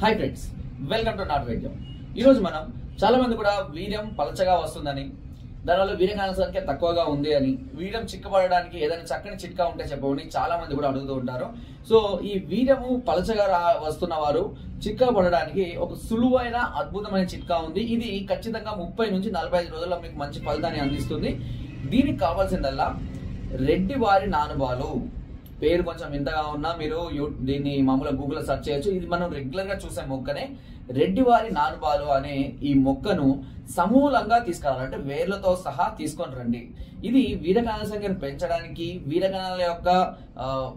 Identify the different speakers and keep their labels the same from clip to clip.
Speaker 1: Hi friends, welcome to not వైద్యం. ఈరోజు మనం చాలా మంది కూడా వీర్యం పలచగా వస్తుందని, దానివల్ల వీర్యకణాల సంఖ్య తక్కువగా ఉంది అని, వీర్యం చిక్కబడడానికి ఏదైనా చక్కని చిట్కా ఉంటే చెప్పండి చాలా మంది కూడా అడుగుతూ ఉంటారు. సో ఈ వీర్యము పలచగా వస్తున్న వారు చిక్కబడడానికి ఒక సులువైన అద్భుతమైన చిట్కా ఉంది. ఇది ఖచ్చితంగా 30 నుంచి 45 రోజుల్లో మీకు మంచి ఫలితాన్ని అందిస్తుంది. దీనికి కావాల్సిందల్లా రెడ్డివారి నానుబాలు. పేరు కొంచెం వింతగా ఉన్నా మీరు దీన్ని మామూలుగా గూగుల్లో సెర్చ్ చేయొచ్చు. ఇది మనం రెగ్యులర్ గా చూసే మొక్కనే. రెడ్డివారి నానుబాలు అనే ఈ మొక్కను సమూలంగా తీసుకురావాలి, అంటే వేర్లతో సహా తీసుకొని రండి. ఇది వీర్యకణాల సంఖ్యను పెంచడానికి, వీర్యకణాల యొక్క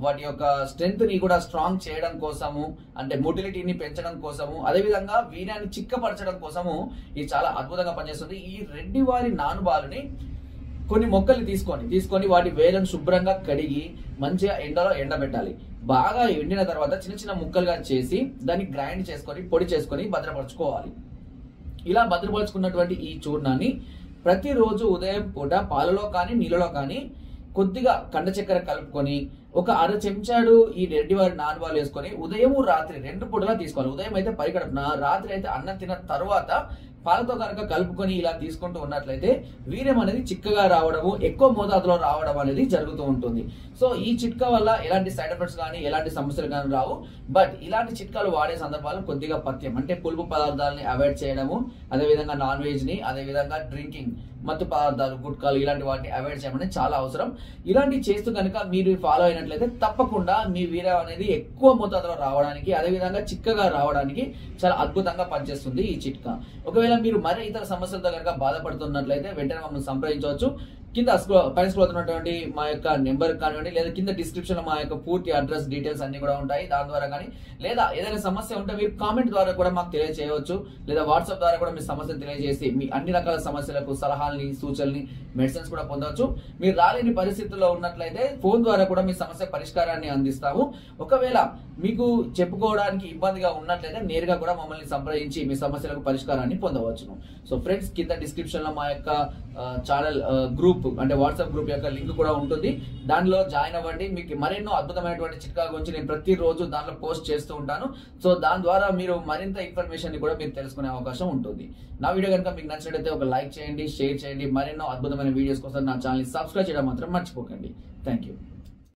Speaker 1: వాటి యొక్క స్ట్రెంగ్త్ ని కూడా స్ట్రాంగ్ చేయడం కోసము, అంటే మొటిలిటీని పెంచడం కోసము, అదేవిధంగా వీర్యాన్ని చిక్కపరచడం కోసము ఇది చాలా అద్భుతంగా పనిచేస్తుంది. ఈ రెడ్డివారి నానుబాలుని కొన్ని మొక్కలు తీసుకొని వాటి వేలను శుభ్రంగా కడిగి మంచిగా ఎండలో ఎండబెట్టాలి. బాగా ఎండిన తర్వాత చిన్న చిన్న ముక్కలుగా చేసి దాన్ని గ్రైండ్ చేసుకొని పొడి చేసుకొని భద్రపరచుకోవాలి. ఇలా భద్రపరుచుకున్నటువంటి ఈ చూర్ణాన్ని ప్రతిరోజు ఉదయం పూట పాలలో కానీ నీళ్ళలో కానీ కొద్దిగా కండ చక్కెర కలుపుకొని ఒక 1/2 చెంచాడు ఈ రెడ్డివారి నానుబాలు వేసుకొని ఉదయం రాత్రి 2 పూటలా తీసుకోవాలి. ఉదయం అయితే పరిగడుపున, రాత్రి అయితే అన్నం తిన్న తర్వాత పాలతో కనుక కలుపుకొని ఇలా తీసుకుంటూ ఉన్నట్లయితే వీర్యం అనేది చిక్కగా రావడము, ఎక్కువ మోతాదులో రావడం అనేది జరుగుతూ ఉంటుంది. సో ఈ చిట్కా వల్ల ఎలాంటి సైడ్ ఎఫెక్ట్స్ కానీ ఎలాంటి సమస్యలు కానీ రావు. బట్ ఇలాంటి చిట్కాలు వాడే సందర్భాలు కొద్దిగా పథ్యం, అంటే పులుపు పదార్థాలని అవాయిడ్ చేయడము, అదేవిధంగా నాన్ వెజ్ ని, అదేవిధంగా డ్రింకింగ్ మత్తు పదార్థాలు, గుట్కాలు ఇలాంటి వాటిని అవాయిడ్ చేయడం చాలా అవసరం. ఇలాంటివి చేస్తూ కనుక మీరు ఫాలో అయినట్లయితే తప్పకుండా మీ వీర్యం అనేది ఎక్కువ మోతాదులో రావడానికి, అదేవిధంగా చిక్కగా రావడానికి చాలా అద్భుతంగా పనిచేస్తుంది ఈ చిట్కా. ఒకవేళ మీరు మరే ఇతర సమస్యలతో కనుక బాధపడుతున్నట్లయితే వెంటనే మమ్మల్ని సంప్రదించవచ్చు. కింద పైన స్క్రోల్ అవుతున్నటువంటి మా యొక్క నెంబర్ కానివ్వండి, లేదా కింద డిస్క్రిప్షన్ లో మా యొక్క పూర్తి అడ్రస్ డీటెయిల్స్ అన్ని కూడా ఉంటాయి. దాని ద్వారా కానీ, లేదా ఏదైనా సమస్య ఉంటే మీరు కామెంట్ ద్వారా కూడా మాకు తెలియజేయవచ్చు, లేదా వాట్సాప్ ద్వారా కూడా మీ సమస్యను తెలియజేసి మీ అన్ని రకాల సమస్యలకు సలహాలని, సూచనల్ని, మెడిసిన్స్ కూడా పొందవచ్చు. మీరు రాలేని పరిస్థితుల్లో ఉన్నట్లయితే ఫోన్ ద్వారా కూడా మీ సమస్య పరిష్కారాన్ని అందిస్తాము. ఒకవేళ మీకు చెప్పుకోవడానికి ఇబ్బందిగా ఉన్నట్లయితే నేరుగా కూడా మమ్మల్ని సంప్రదించి మీ సమస్యలకు పరిష్కారాన్ని పొందవచ్చును. సో ఫ్రెండ్స్, కింద డిస్క్రిప్షన్ లో మా యొక్క ఛానల్ గ్రూప్, అంటే వాట్సాప్ గ్రూప్ యొక్క లింక్ కూడా ఉంటుంది. దానిలో జాయిన్ అవ్వండి. మీకు మరెన్నో అద్భుతమైనటువంటి చిట్కాల గురించి నేను ప్రతిరోజు దాంట్లో పోస్ట్ చేస్తూ ఉంటాను. సో దాని ద్వారా మీరు మరింత ఇన్ఫర్మేషన్ కూడా మీరు తెలుసుకునే అవకాశం ఉంటుంది. నా వీడియో కనుక మీకు నచ్చినట్లయితే ఒక లైక్ చేయండి, షేర్ చేయండి. మరెన్నో అద్భుతమైన వీడియోస్ కోసం నా ఛానల్ సబ్స్క్రైబ్ చేయడం మాత్రం మర్చిపోకండి. Thank you.